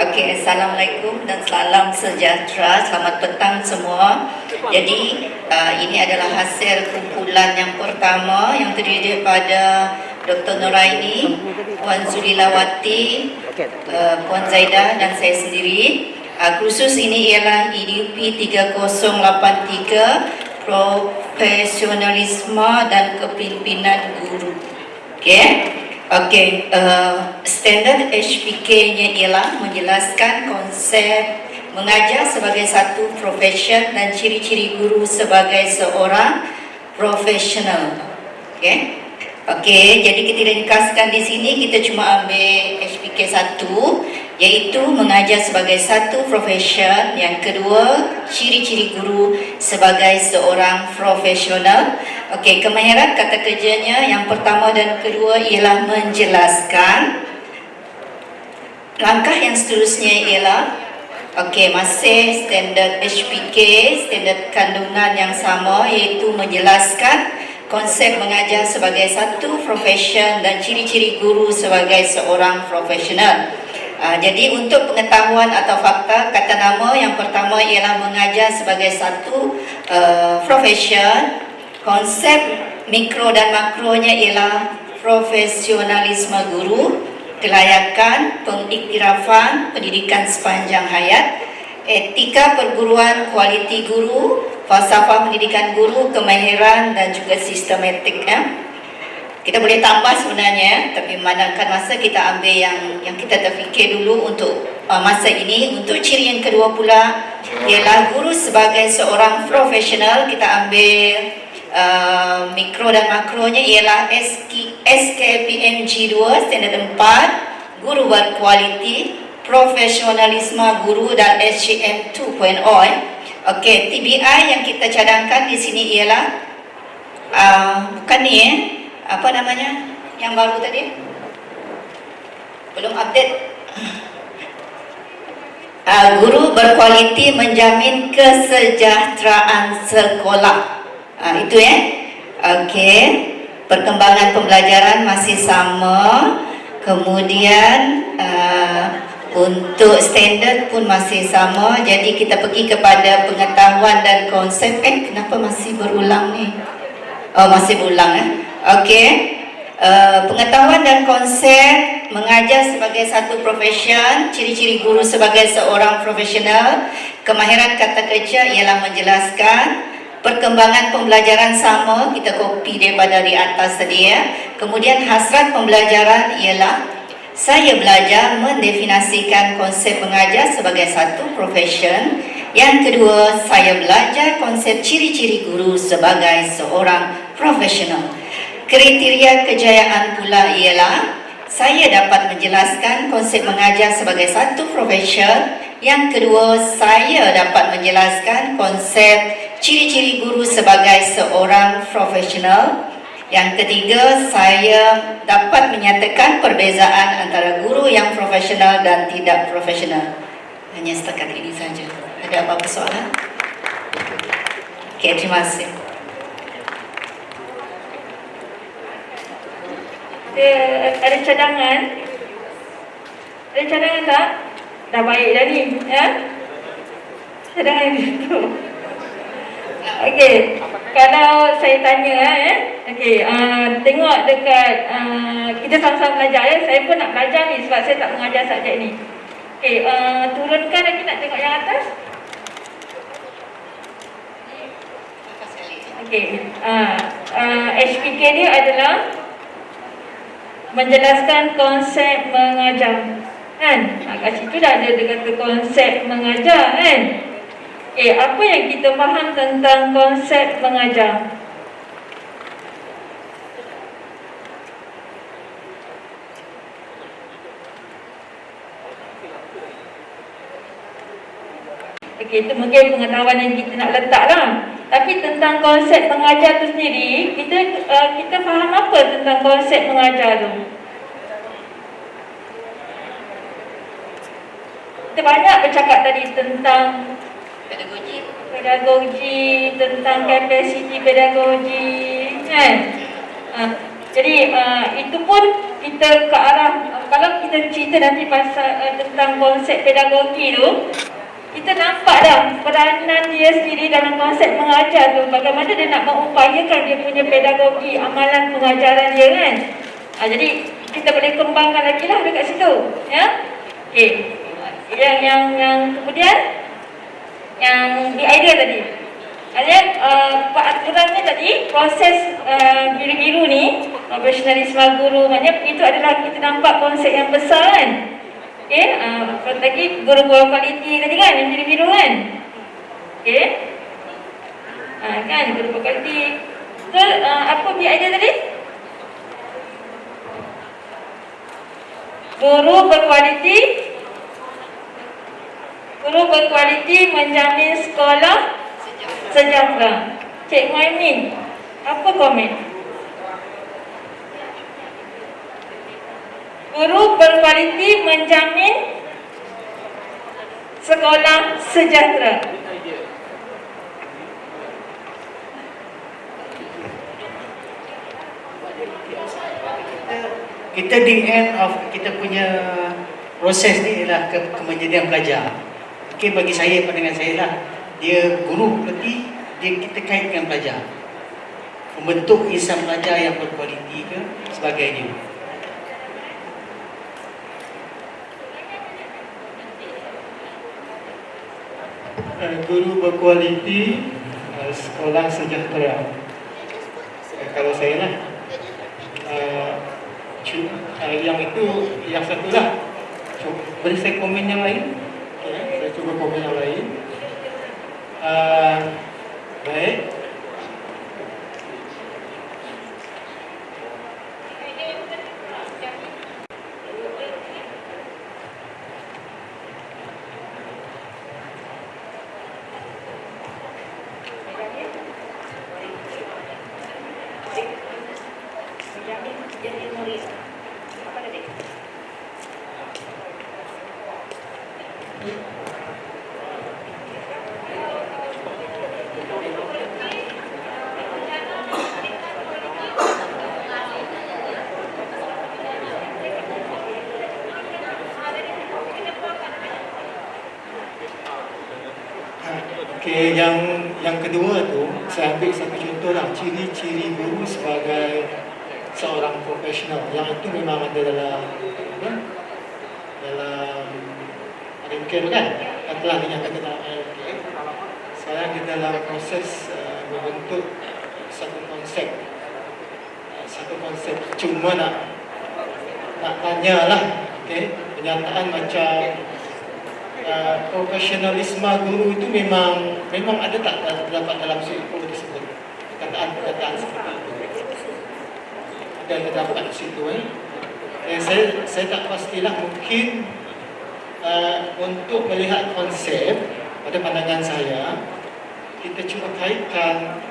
Okey, Assalamualaikum dan salam sejahtera. Selamat petang semua. Jadi, ini adalah hasil kumpulan yang pertama yang terdiri daripada Dr. Nuraini, Puan Zulilawati, Puan Zaidah dan saya sendiri. Kursus ini ialah EDUP 3083, Profesionalisme dan Kepimpinan Guru. Okey, standard HPK-nya ialah menjelaskan konsep mengajar sebagai satu profession dan ciri-ciri guru sebagai seorang profesional. Okey, jadi kita ringkaskan di sini, kita cuma ambil HPK 1, iaitu mengajar sebagai satu profession. Yang kedua, ciri-ciri guru sebagai seorang profesional. Okey, kemahiran kata kerjanya yang pertama dan kedua ialah menjelaskan. Langkah yang seterusnya ialah masih standard HPK, standard kandungan yang sama, iaitu menjelaskan konsep mengajar sebagai satu profession dan ciri-ciri guru sebagai seorang profesional. Jadi untuk pengetahuan atau fakta, kata nama yang pertama ialah mengajar sebagai satu profession. Konsep mikro dan makronya ialah profesionalisme guru, kelayakan, pengiktirafan pendidikan sepanjang hayat, etika perguruan, kualiti guru, falsafah pendidikan guru, kemahiran dan juga sistematik. Kita boleh tambah sebenarnya, tapi memandangkan masa, kita ambil yang kita terfikir dulu untuk masa ini. Untuk ciri yang kedua pula ialah guru sebagai seorang profesional. Kita ambil mikro dan makronya ialah SKPMG 2 standard 4, guru berkualiti, profesionalisme guru dan SCM 2.0. Okey, TBI yang kita cadangkan di sini ialah bukan ni apa namanya yang baru tadi, belum update. Guru berkualiti menjamin kesejahteraan sekolah. Itu okey, perkembangan pembelajaran masih sama. Kemudian untuk standard pun masih sama. Jadi kita pergi kepada pengetahuan dan konsep. Kenapa masih berulang ni? Masih berulang. Okey, pengetahuan dan konsep mengajar sebagai satu profession, ciri-ciri guru sebagai seorang profesional. Kemahiran kata kerja ialah menjelaskan. Perkembangan pembelajaran sama, kita copy daripada di atas tadi Kemudian hasrat pembelajaran ialah saya belajar mendefinisikan konsep mengajar sebagai satu profession. Yang kedua, saya belajar konsep ciri-ciri guru sebagai seorang profesional. Kriteria kejayaan pula ialah saya dapat menjelaskan konsep mengajar sebagai satu profession. Yang kedua, saya dapat menjelaskan konsep ciri-ciri guru sebagai seorang profesional. Yang ketiga, saya dapat menyatakan perbezaan antara guru yang profesional dan tidak profesional. Hanya setakat ini saja. Ada apa-apa soalan? Okey, terima kasih. Ada cadangan? Ada cadangan tak? Dah baik dah ni, cadangan itu. Okey, kalau saya tanya tengok dekat kita sama-sama belajar saya pun nak belajar ni sebab saya tak mengajar subjek ni. Okey, turunkan lagi, nak tengok yang atas. Okey, HPK dia adalah menjelaskan konsep mengajar, kan? Kat situ dah ada dia kata konsep mengajar, kan? Apa yang kita faham tentang konsep mengajar? Okey, itu mungkin pengetahuan yang kita nak letak lah. Tapi tentang konsep mengajar tu sendiri, kita faham apa tentang konsep mengajar tu? Kita banyak bercakap tadi tentang pedagogi, tentang kapasiti pedagogi, kan? Jadi itu pun kita ke arah kalau kita cerita nanti pasal tentang konsep pedagogi tu, kita nampak dah peranan dia sendiri dalam konsep mengajar tu, bagaimana dia nak mengupayakan dia punya pedagogi, amalan pengajaran dia kan. Jadi kita boleh kembangkan lagi lah dekat situ, ya. Okey. Yang kemudian yang di idea tadi. Peraturannya tadi, proses biru-biru ni, profesionalisme guru, maknanya itu adalah kita nampak konsep yang besar kan. Okey, lagi guru berkualiti tadi kan, yang biru-biru kan. Okey. Kan guru berkualiti. So, apa idea tadi? Guru berkualiti menjamin sekolah sejahtera. Cik Muhaimin, apa komen? Guru berkualiti menjamin sekolah sejahtera. Kita di end of kita punya proses ni ialah kemenjadian pelajar. Okey, bagi saya, pandangan saya lah, dia guru berarti dia kita kaitkan pelajar, membentuk insan pelajar yang berkualiti ke sebagainya. Guru berkualiti, sekolah sejahtera. Kalau saya lah, yang itu yang satu lah. Boleh saya komen yang lain? Saya cuba komen yang lain. Baik. Okey, yang kedua tu saya ambil satu contoh lah, ciri-ciri guru sebagai seorang profesional. Yang itu memang ada dalam RMK tu kan, yang telah dinyatakan dalam RMK. Sekarang di dalam proses membentuk satu konsep, cuma nak tanyalah, okey, pernyataan macam profesionalisme guru itu memang ada tak terdapat dalam SIPO tersebut, perkataan seperti itu ada terdapat di situ. Saya tak pastilah, mungkin untuk melihat konsep pada pandangan saya, kita cuba kaitkan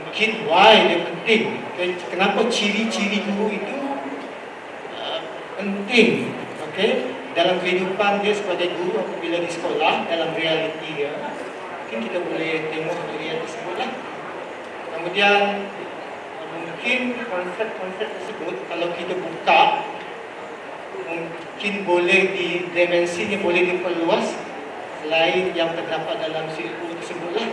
mungkin why dia penting, kenapa ciri-ciri guru itu penting, okey, dalam kehidupan dia sebagai guru apabila di sekolah, dalam realiti dia. Mungkin kita boleh tengok area tersebut lah. Kemudian mungkin konsep-konsep tersebut kalau kita buka, mungkin boleh dimensinya boleh diperluas selain yang terdapat dalam SIPO tersebut lah.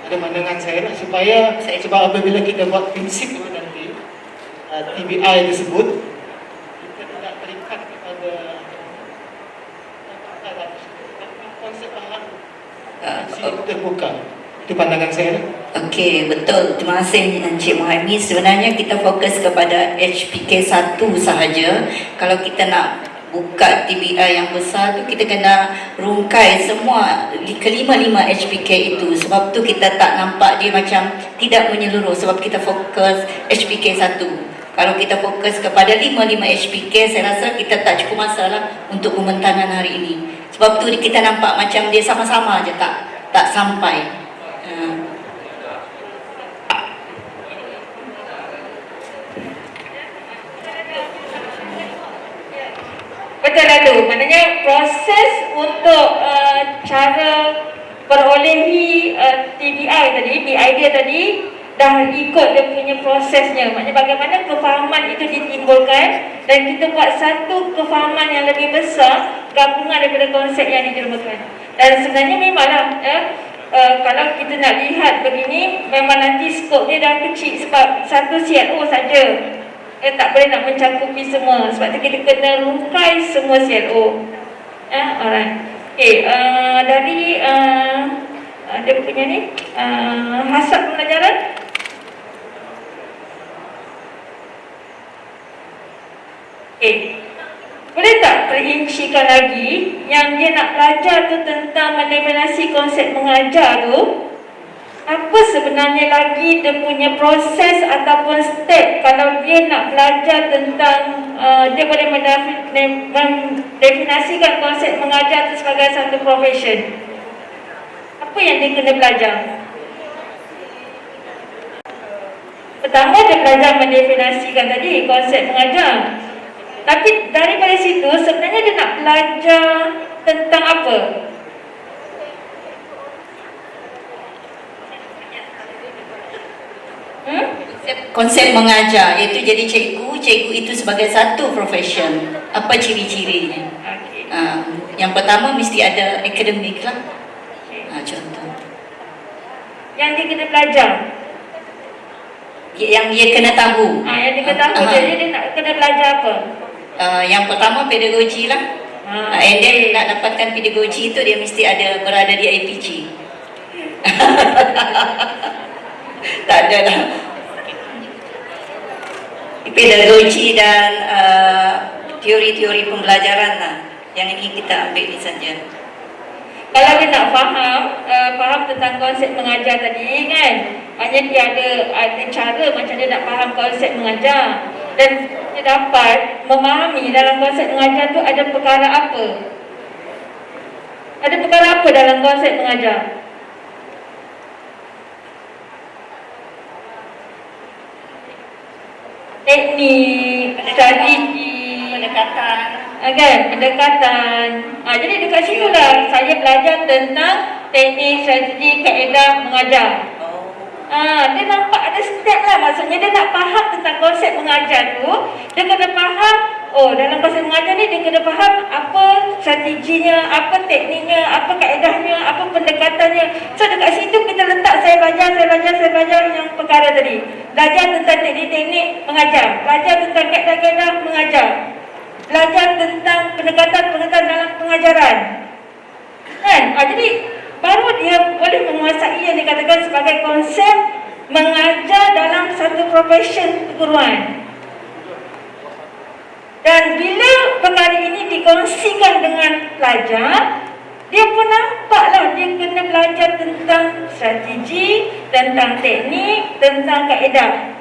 Ada pandangan saya lah, sebab apabila kita buat prinsip itu nanti TBI tersebut, kita tidak terikat kepada konsep bahan terbuka. Itu pandangan saya lah. Okey, betul. Terima kasih Encik Muhaimin. Sebenarnya kita fokus kepada HPK 1 sahaja. Kalau kita nak buka TBI yang besar tu, kita kena rungkai semua kelima-lima HPK itu. Sebab tu kita tak nampak dia macam tidak menyeluruh, sebab kita fokus HPK 1. Kalau kita fokus kepada 5 HPK, saya rasa kita tak cukup masalah untuk pembentanan hari ini. Sebab tu kita nampak macam dia sama-sama je, tak sampai. Betul lalu, maknanya proses untuk cara perolehi TBI tadi, idea tadi, dah ikut dia punya prosesnya. Maknanya bagaimana kefahaman itu ditimbulkan dan kita buat satu kefahaman yang lebih besar, gabungan daripada konsep yang dijerumuskan. Dan sebenarnya memanglah kalau kita nak lihat begini, memang nanti skop dia dah kecil sebab satu CLO saja. Tak boleh nak mencakupi semua. Sebab tu kita kena rungkai semua CLO. Alright. Okay, dari dia punya ni hasrat pembelajaran. Okay, boleh tak perincikan lagi yang dia nak belajar tu tentang mendefinisi konsep mengajar tu? Apa sebenarnya lagi dia punya proses ataupun step kalau dia nak belajar tentang dia boleh mendefinisikan konsep mengajar itu sebagai satu profession? Apa yang dia kena belajar? Pertama dia belajar mendefinisikan tadi konsep mengajar. Tapi daripada situ sebenarnya dia nak belajar tentang apa? Konsep mengajar, iaitu jadi cikgu. Cikgu itu sebagai satu profession. Apa ciri-cirinya? Okay. Yang pertama mesti ada akademik lah. Contoh. Yang dia kena belajar. Yang dia kena tahu. Yang dia kena tahu. Jadi dia nak kena belajar apa? Yang pertama pedagogi lah. And then nak dapatkan pedagogi itu dia mesti ada berada di IPG. Tak ada lah. Pedagogi dan teori-teori pembelajaran lah. Yang ini kita ambil ni saja. Kalau dia nak faham tentang konsep mengajar tadi kan, hanya dia ada cara macam dia nak faham konsep mengajar. Dan dia dapat memahami dalam konsep mengajar tu ada perkara apa. Ada perkara apa dalam konsep mengajar? Teknik, strategi, Pendekatan. kan? Pendekatan. Jadi dekat situ lah saya belajar tentang teknik, strategi, kaedah mengajar. Dia nampak ada step lah. Maksudnya dia nak faham tentang konsep mengajar tu. Dia kena faham, dalam konsep mengajar ni dia kena faham apa strateginya, apa tekniknya, apa kaedahnya, apa pendekatannya. So dekat situ kita letak saya belajar yang perkara tadi. Belajar tentang teknik-teknik mengajar, belajar tentang kaedah-kaedah mengajar, belajar tentang pendekatan dalam pengajaran. Kan? Jadi baru dia boleh menguasai yang dikatakan sebagai konsep mengajar dalam satu profession keguruan. Dan bila perkara ini dikongsikan dengan pelajar, dia pun nampaklah dia kena belajar tentang strategi, tentang teknik, tentang kaedah.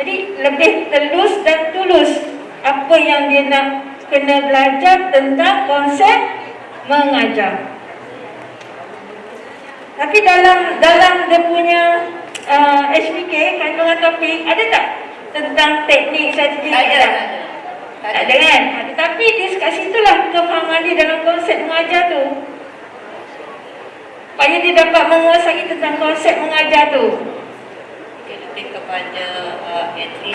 Jadi lebih telus dan tulus apa yang dia nak kena belajar tentang konsep mengajar. Tapi dalam dia punya HPK, kandungan topik, ada tak tentang teknik strategi? Ada. Tak ada kan? Tetapi di kat situlah kefahaman dia dalam konsep mengajar tu. Supaya dia dapat menguasai tentang konsep mengajar tu. Lebih kepada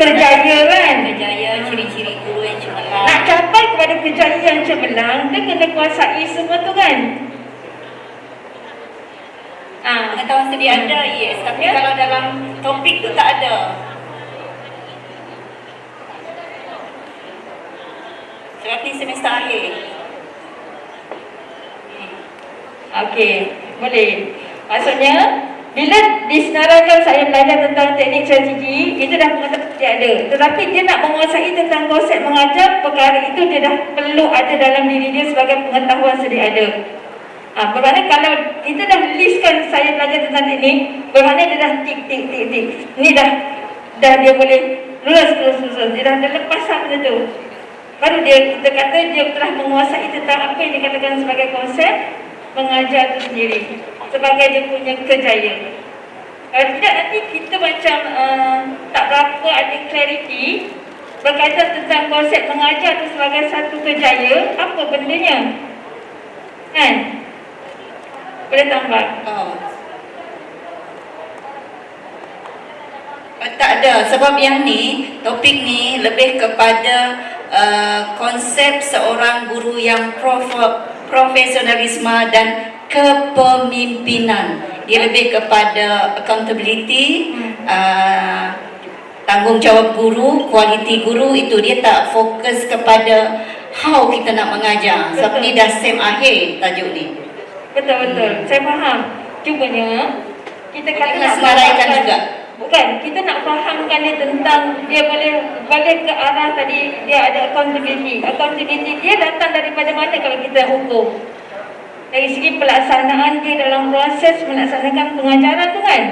Kerjaya kan? Kerjaya, ciri-ciri guru yang cemerlang. Nak capai kepada kerjaya yang cemerlang, dia kena kuasai semua tu kan? Pengetahuan sedia ada, yes. Tapi kalau dalam topik tu tak ada. Seperti semester akhir. Okey, boleh. Maksudnya, bila disenaraikan saya belajar tentang teknik strategi, itu dah pengetahuan sedia ada. Tetapi dia nak menguasai tentang konsep mengajar, perkara itu dia dah perlu ada dalam diri dia sebagai pengetahuan sedia ada. Bermakna kalau kita dah listkan saya belajar tentang teknik, bermakna dia dah tik. Ni dah dia boleh lulus. Dia dah lepas benda tu. Baru kita kata dia telah menguasai tentang apa yang dikatakan sebagai konsep mengajar itu sendiri, sebagai dia punya kerjaya. Kalau tidak nanti kita macam tak berapa ada clarity berkaitan tentang konsep mengajar itu sebagai satu kerjaya, apa bendanya? Kan? Boleh tambah? tak ada, sebab yang ni, topik ni lebih kepada konsep seorang guru yang profesionalisme dan kepemimpinan. Dia lebih kepada accountability, tanggungjawab guru, kualiti guru. Itu dia tak fokus kepada how kita nak mengajar. Sebab ni dah SEM akhir tajuk ni. Betul-betul, saya faham. Cumanya kita kata Kita nak senaraikan fahamkan- juga. Bukan, kita nak fahamkan dia tentang dia boleh balik ke arah tadi, dia ada accountability. Accountability dia datang daripada mana kalau kita hukum? Dari segi pelaksanaan dia dalam proses melaksanakan pengajaran tu kan?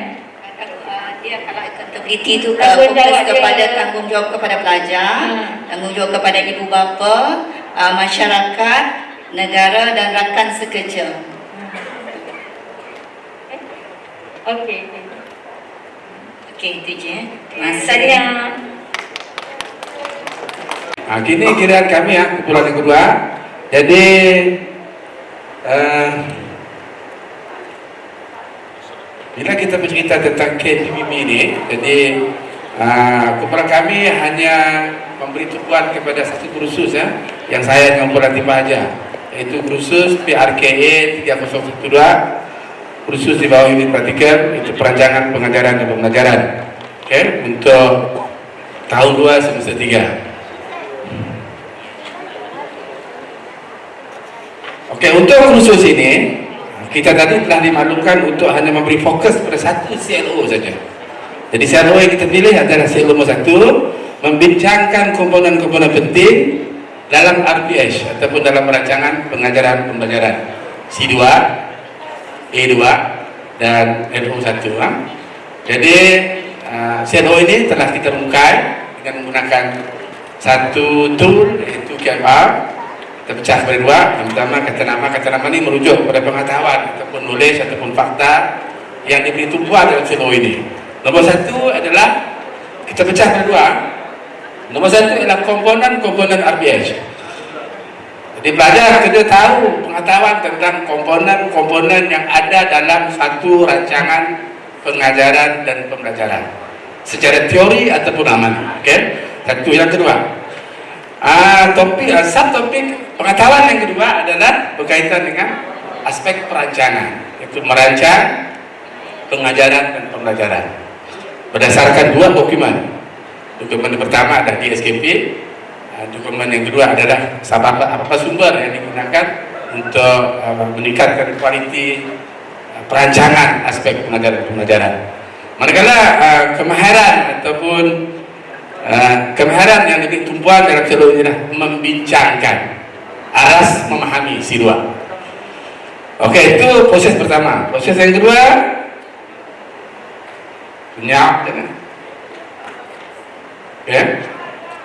Dia kalau accountability tu Tanggungjawab fokus dia. kepada tanggungjawab kepada pelajar, tanggungjawab kepada ibu bapa, masyarakat, negara dan rakan sekerja. Okey. Okey, itu je. Terima kasih. Saya Kini kiraan kami kumpulan yang kedua. Jadi bila kita bercerita tentang KPPB ini, jadi kumpulan kami hanya memberi tumpuan kepada satu kursus yang saya dengan kumpulan timah aja, yaitu kursus PRKA 3012, kursus di bawah unit praktikum, itu perancangan pengajaran dan pembelajaran. Oke, untuk tahun 2 semester 3. Oke, untuk kursus ini kita tadi telah dimaklumkan untuk hanya memberi fokus pada satu CLO saja. Jadi CLO yang kita pilih adalah CLO nomor 1, membincangkan komponen-komponen penting dalam RPH ataupun dalam perancangan pengajaran pembelajaran C2, E2 dan NO1. Jadi CLO ini telah kita rungkai dengan menggunakan satu tool, yaitu KMR. Kita pecah pada dua. Yang pertama, kata nama ini merujuk pada pengetahuan ataupun knowledge ataupun fakta yang diberi tumpuan dalam CLO ini. Nomor 1 adalah kita pecah pada dua. Nomor 1 adalah komponen-komponen RPH. Jadi pelajar kena tahu pengetahuan tentang komponen-komponen yang ada dalam satu rancangan pengajaran dan pembelajaran secara teori ataupun amal. Okey. Satu. Yang kedua, subtopik pengetahuan yang kedua adalah berkaitan dengan aspek perancangan, yaitu merancang pengajaran dan pembelajaran berdasarkan dua dokumen. Dokumen yang pertama adalah DSKP. Dokumen yang kedua adalah apa sumber yang digunakan untuk meningkatkan kualiti perancangan aspek pengajaran. Manakala kemahiran ataupun kemahiran yang lebih tumpuan dalam CLO ini adalah membincangkan, aras memahami C2. Oke, itu proses pertama. Proses yang kedua, senyap dengan.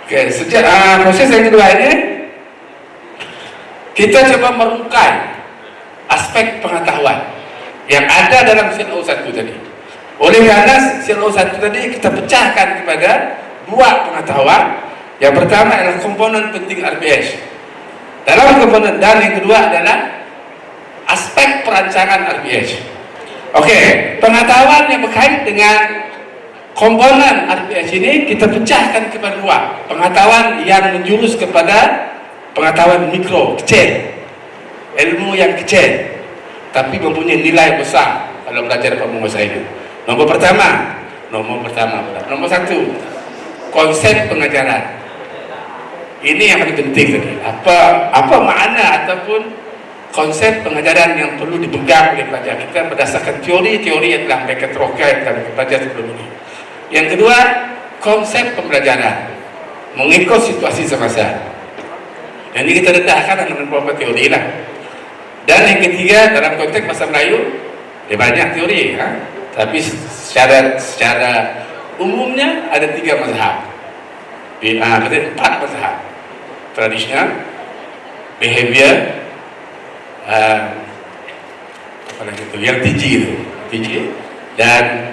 Oke, sejak proses yang kedua ini kita coba merungkai aspek pengetahuan yang ada dalam CLO 1 tadi. Oleh karena CLO 1 tadi kita pecahkan kepada dua pengetahuan. Yang pertama adalah komponen penting RPH dalam komponen, dan yang kedua adalah aspek perancangan RPH. Oke, pengetahuan yang berkait dengan komponen RPH ini kita pecahkan kepada dua. Pengetahuan yang menjurus kepada pengetahuan mikro, kecil, ilmu yang kecil tapi mempunyai nilai besar kalau belajar dapat menguasai ini. Nomor 1, konsep pengajaran. Ini yang paling penting tadi. Apa makna ataupun konsep pengajaran yang perlu dipegang oleh pelajar kita berdasarkan teori-teori yang telah mereka terokai dalam pelajar sebelum ini. Yang kedua, konsep pembelajaran mengikut situasi semasa. Yang ini kita dedahkan dengan beberapa teori lah. Dan yang ketiga, dalam konteks bahasa Melayu, dia banyak teori, tapi secara umumnya ada 3 mazhab. Ada 4 mazhab: tradisional, behavior, apa lagi itu, yang TG, dan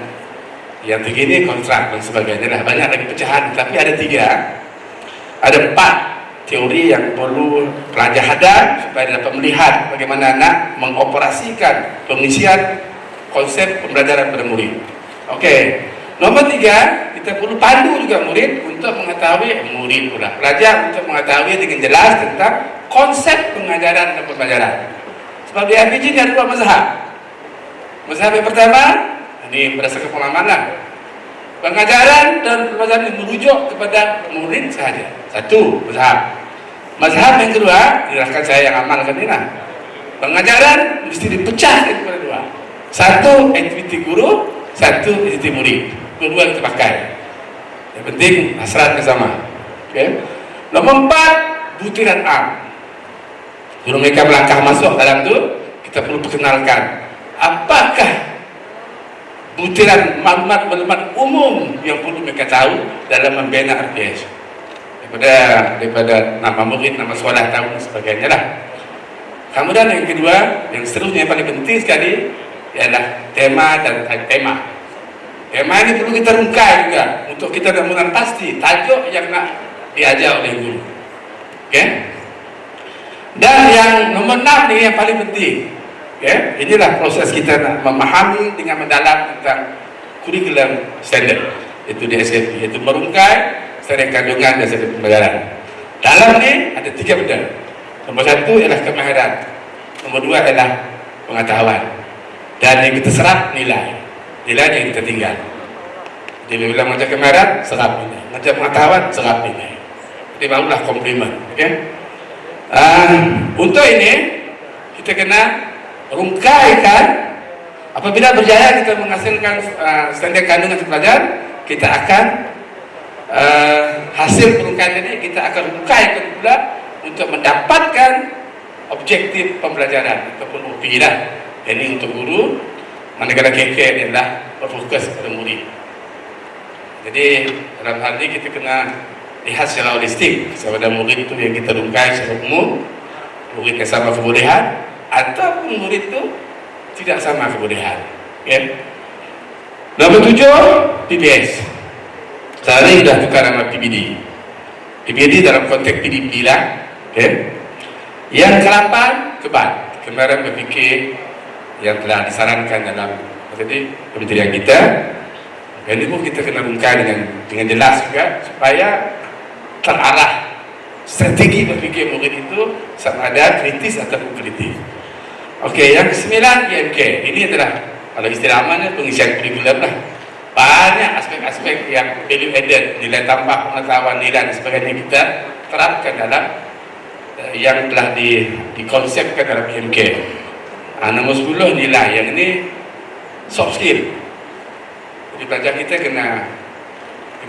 yang tiga ini kontrak dan sebagainya. Lah banyak lagi pecahan, tapi ada 4 teori yang perlu pelajar hadap supaya dapat melihat bagaimana nak mengoperasikan pengisian konsep pembelajaran pada murid. Okey, Nomor 3, kita perlu pandu juga murid untuk mengetahui, murid pula, pelajar untuk mengetahui dengan jelas tentang konsep pengajaran dan pembelajaran. Sebab di RPG ini ada 2 mazhab. Mazhab yang pertama, ini berdasarkan pengalaman lah, pengajaran dan pembelajaran merujuk kepada murid sahaja. Satu mazhab. Mazhab yang kedua, silahkan saya yang amalkan ini lah. Pengajaran mesti dipecah kepada 2. Satu aktiviti guru, satu aktiviti murid. Dua-dua kita pakai. Yang penting hasratnya sama. Okay. Nomor 4, butiran am. Sebelum mereka melangkah masuk dalam tu, kita perlu perkenalkan apakah butiran maklumat-maklumat umum yang perlu mereka tahu dalam membina RPS. Daripada nama murid, nama sekolah tahu dan sebagainya lah. Kemudian yang kedua, yang seterusnya yang paling penting sekali ialah tema dan tema. Tema ini perlu kita rungkai juga untuk kita benar-benar pasti tajuk yang nak diajar oleh guru. Okay? Dan yang nomor 6 ni yang paling penting. Okay? Inilah proses kita nak memahami dengan mendalam tentang kurikulum standard, itu di SKP, iaitu merungkai secara kandungan dan secara pembelajaran. Dalam ni ada 3 benda. Nomor 1 ialah kemahiran, nomor 2 ialah pengetahuan, dan yang kita serap nilai yang kita tinggal. Jadi bila mengajar kemahiran, serap nilai, mengajar pengetahuan, serap nilai. Jadi barulah komplimen. Okay? Untuk ini kita kena rungkaikan. Apabila berjaya kita menghasilkan standar kandungan pelajar, kita akan hasil perungkaian ini kita akan rungkaikan pula untuk mendapatkan objektif pembelajaran ataupun OP lah. Ini untuk guru, manakala KK adalah berfokus pada murid. Jadi dalam hal ini kita kena lihat secara holistik kepada murid itu yang kita rungkai secara umum, murid yang sama kebolehan ataupun murid itu tidak sama kebolehan. Okay. Nomor 7, PBS. Sekarang ini sudah tukar nama PBD. PBD dalam konteks PDP lah. Okay. Yang ke-8, kebat. Kemarin berfikir yang telah disarankan dalam kementerian kita. Ini pun kita kena rungkai dengan jelas juga supaya terarah strategi berfikir murid itu sama ada kritis atau kritis. Okey, yang ke-9 IMK. Ini adalah kalau istilah amannya pengisian kurikulum lah. Banyak aspek-aspek yang value added, nilai tambah pengetahuan, nilai dan sebagainya kita terapkan dalam yang telah dikonsepkan dalam IMK. Nomor 10 nilai, yang ini soft skill. Jadi pelajar kita kena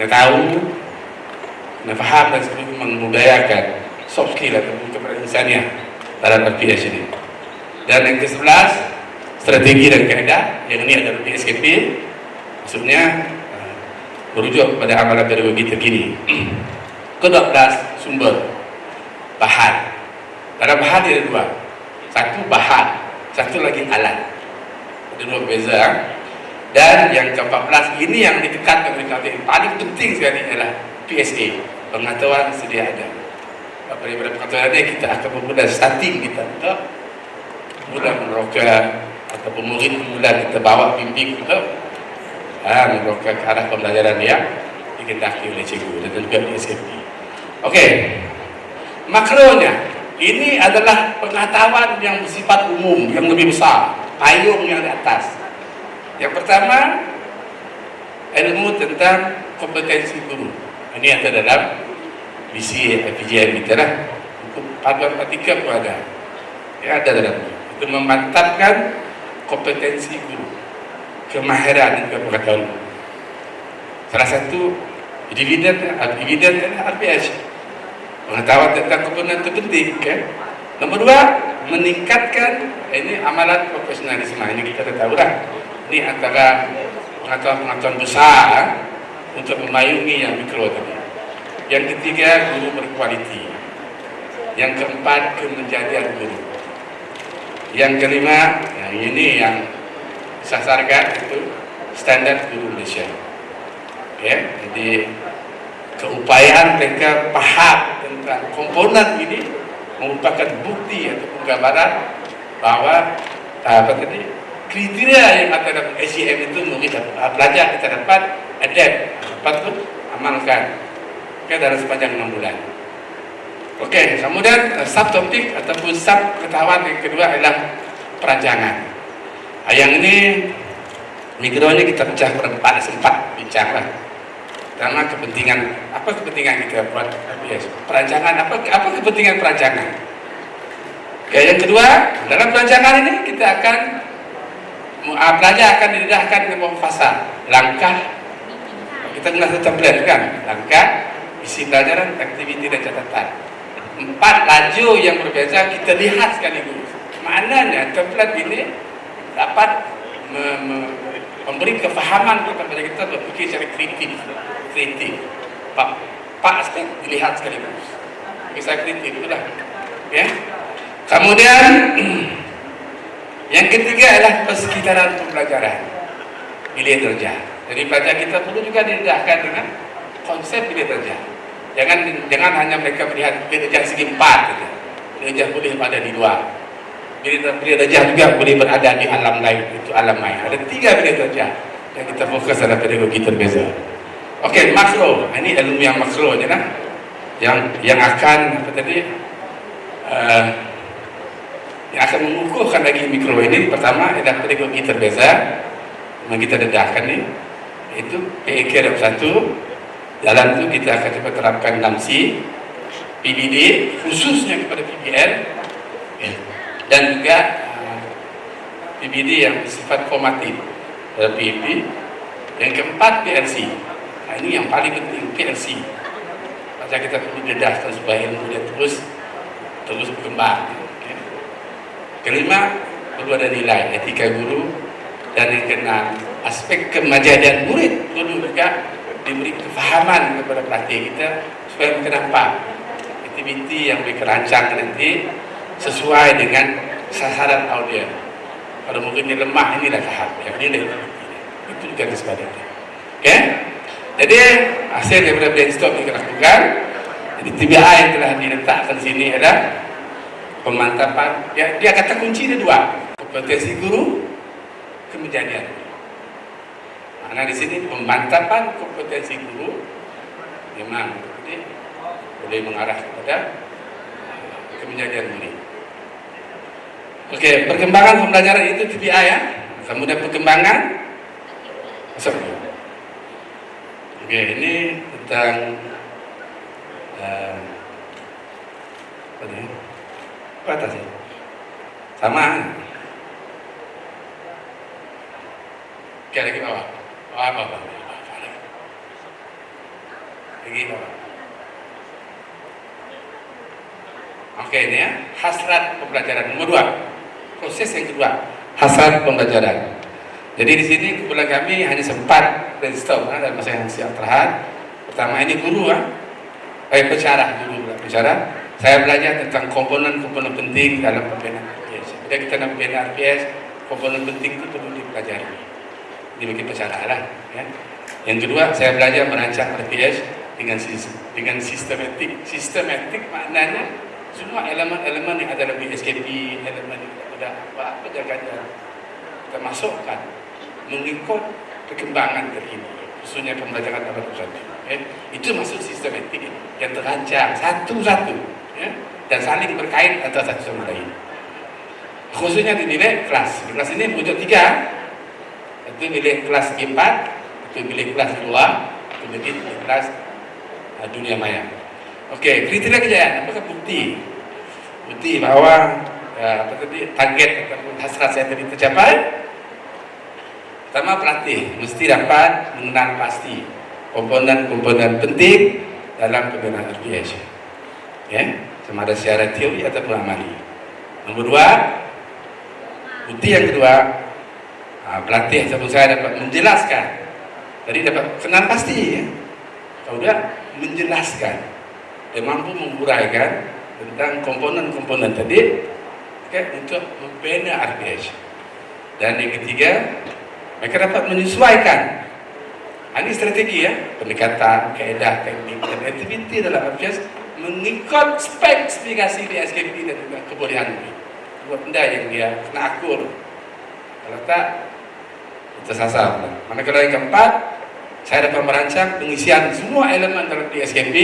tahu, kena faham dan sebagainya, memudayakan soft skill ataupun kepada insaniah dalam RPS ini. Dan yang ke-11, strategi dan kaedah. Yang ini adalah PSKP, maksudnya merujuk kepada amalan pedagogi terkini. Ke-12, sumber bahan. Dalam bahan dia ada 2. Satu bahan, satu lagi alat. Ada 2 beza. Dan yang ke-14, ini yang ditekankan oleh kami, yang paling penting sekali adalah PSA, pengetahuan sedia ada. Daripada pengetahuan ini kita akan memulai starting kita untuk mula meroka ataupun murid mula kita bawa bimbing untuk meroka ke arah pembelajaran yang dikendaki oleh cikgu dan juga di SMP. Okey, makronya ini adalah pengetahuan yang bersifat umum, yang lebih besar, payung yang di atas. Yang pertama, ilmu tentang kompetensi guru. Ini ada dalam misi FPJM kita lah. Untuk paduan pratika pun ada. Ya, ada dalam itu memantapkan kompetensi guru, kemahiran dan juga pengetahuan. Salah satu dividen RPS, pengetahuan tentang komponen terpenting. Okay? Nomor 2, meningkatkan ini amalan profesionalisme. Ini kita tahu lah. Ini antara pengetahuan besar untuk memayungi yang mikro tadi. Yang ketiga, guru berkualiti. Yang keempat, kemenjadian guru. Yang kelima, ini yang disasarkan itu standar guru Malaysia. Okay? Jadi keupayaan mereka paham tentang komponen ini merupakan bukti atau gambaran bahwa kriteria yang ada dalam SGM itu murid pelajar kita dapat adapt, lepas tu amalkan. Dalam sepanjang 6 bulan. Okey, kemudian subtopik ataupun sub pengetahuan yang kedua adalah perancangan. Yang ini mikronya kita pecah berempat, sempat bincanglah. Pertama kepentingan, apa kepentingan kita buat RPS? Perancangan, apa kepentingan perancangan? Okey, yang kedua, dalam perancangan ini kita akan pelajar akan didedahkan dengan beberapa fasa, langkah. Kita guna satu template kan, langkah, isi pelajaran, aktiviti dan catatan. 4 laju yang berbeza kita lihat sekaligus. Maknanya template ini dapat memberi kefahaman kepada kita berfikir secara kreatif. Pak aspek dilihat sekaligus. Bisa kreatif itulah. Ya. Kemudian yang ketiga adalah persekitaran pembelajaran. Bilik kerja. Jadi pelajar kita perlu juga didedahkan dengan konsep bilik kerja. Jangan hanya mereka melihat bilik kerja segi 4 saja. Bilik kerja boleh berada di luar. Bilik kerja juga boleh berada di alam lain, itu alam lain. Ada 3 bilik kerja yang kita fokus pada pedagogi terbeza. Okey, makro. Ini ilmu yang makro je lah. Yang akan apa tadi? Yang akan mengukuhkan lagi mikro ini. Pertama adalah pedagogi terbeza yang kita dedahkan ni. Itu PAK 1. Jalan itu kita akan coba terapkan 6C, PBD khususnya kepada PBL dan juga PBD yang bersifat formatif dalam PAP. Yang keempat PLC. Ini yang paling penting, PLC. Macam kita perlu dedahkan supaya ilmu dia terus berkembang. Kelima, perlu ada nilai etika guru. Dan yang keenam, aspek kemajadian murid perlu juga diberi kefahaman kepada pelatih kita supaya mereka nampak aktiviti yang mereka rancang nanti sesuai dengan sasaran audiens. Kalau mungkin ini lemah, inilah tahap yang nilai itu juga disepakati. Okey, jadi hasil daripada brainstorm yang kita lakukan, jadi TBI yang telah diletakkan sini adalah pemantapan. Dia kata kunci ada 2, kompetensi guru, kemajadian. Karena di sini pemantapan kompetensi guru memang boleh mengarah kepada kemajadian murid. Okey, perkembangan pembelajaran itu TBI ya. Kemudian perkembangan Okey, ini tentang apa ni? Apa atas ya? Sama. Okey, lagi bawah. Apa? Lagi bawah. Okey, ini ya. Hasrat pembelajaran nomor 2. Proses yang kedua, hasrat pembelajaran. Jadi di sini kumpulan kami hanya sempat brainstorm dalam masa yang siang terakhir. Pertama ini guru pensyarah dulu bicara. Saya belajar tentang komponen-komponen penting dalam pembinaan RPS. Bila kita nak membina RPS, komponen penting itu perlu dipelajari. Ini bagi pensyarah lah. Ya. Yang kedua, saya belajar merancang RPS dengan sistematik. Sistematik maknanya semua elemen-elemen yang ada dalam SKP, elemen yang ada apa jaga-jaga kita masukkan mengikut perkembangan terkini, khususnya pembelajaran abad 21. Itu masuk sistematik yang terancang satu-satu, ya, dan saling berkait antara satu sama lain. Khususnya di nilai kelas. Di kelas ini wujud 3. Itu nilai kelas G4, itu nilai kelas 2, itu nilai kelas dunia maya. Okey, kriteria kejayaan. Apakah bukti? Bukti bahawa target ataupun hasrat saya tadi tercapai. Pertama, pelatih mesti dapat mengenal pasti komponen-komponen penting dalam pembinaan RPS. Ya, sama ada secara teori ataupun amali. Nomor 2, bukti yang kedua, pelatih ataupun saya dapat menjelaskan. Jadi dapat kenal pasti, ya. Kemudian menjelaskan dan mampu menguraikan tentang komponen-komponen tadi, untuk membina RPS. Dan yang ketiga, mereka dapat menyesuaikan. Ini strategi ya, pendekatan, kaedah, teknik dan aktiviti dalam RPS mengikut spesifikasi di SKP dan juga kebolehan ini. Dua benda yang dia kena akur. Kalau tak, tersasar. Manakala yang keempat, Saya dapat merancang pengisian semua elemen dalam PSKP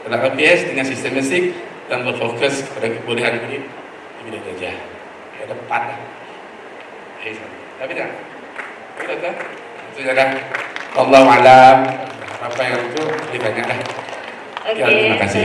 dalam LPS dengan sistematik dan berfokus kepada kebolehan hidup di bidang kerja. Ada 4 lah. Tapi tak? Betul tak? Itu saja. Wallahu a'lam. Apa yang itu ditanya dah. Okey. Ya, terima kasih.